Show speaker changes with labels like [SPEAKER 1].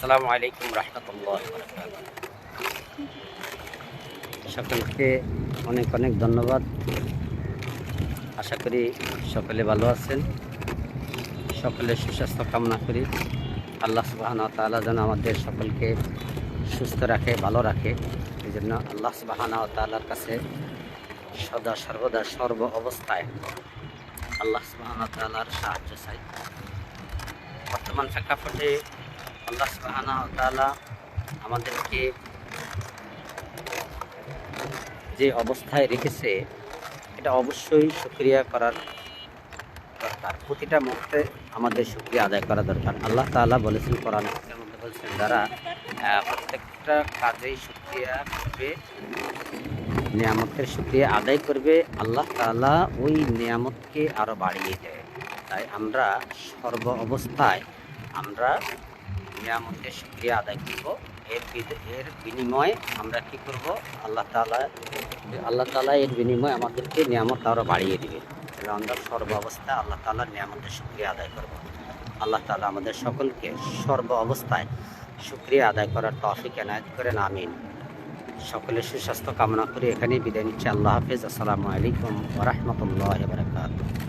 [SPEAKER 1] আসসালামু আলাইকুম রহমতুল্লাহ বারাকাতুহু। সকলকে অনেক অনেক ধন্যবাদ। আশা করি সকলে ভালো আছেন। সকলের সুস্বাস্থ্য কামনা করি। আল্লাহ সুবহানাহু ওয়া তাআলা যেন আমাদের সকলকে সুস্থ রাখে, ভালো রাখে। এই জন্য আল্লাহ সুবহানাহু ওয়া তাআলার কাছে সদা সর্বদা সর্ব অবস্থায় আল্লাহ সুবহানাহু ওয়া তাআলার সাহায্য চাই। বর্তমান প্রেক্ষাপটে আল্লাহ সুবহানাহু ওয়া তাআলা আমাদেরকে যে অবস্থায় রেখেছে এটা অবশ্যই শুকরিয়া করার দরকার। প্রতিটা মুহূর্তে আমাদের শুকরিয়া আদায় করা দরকার। আল্লাহ তাআলা বলেছেন কোরআনে হাকিমের মধ্যে বলেছেন, যারা প্রত্যেকটা কাজেই শুকরিয়া করবে, নিয়ামতের শুকরিয়া আদায় করবে, আল্লাহ তাআলা ওই নিয়ামতকে আরও বাড়িয়ে দেয়। তাই আমরা সর্ব অবস্থায় আমরা নিয়ামতের শুকরিয়া আদায় করব। এর বিনিময়ে আমরা কি করব? আল্লাহ তাআলা এর বিনিময়ে আমাদেরকে নিয়ামত আরও বাড়িয়ে দিবে। তাহলে আমরা সর্ব অবস্থায় আল্লাহ তাআলার নিয়ামতের শুকরিয়া আদায় করব। আল্লাহ তাআলা আমাদের সকলকে সর্ব অবস্থায় শুকরিয়া আদায় করার তৌফিক এনায়েত করেন, আমিন। সকলের সুস্বাস্থ্য কামনা করে এখানেই বিদায় নিচ্ছি। আল্লাহ হাফেজ। আসসালামু আলাইকুম ওয়া রাহমাতুল্লাহি ওয়া বারাকাতুহু।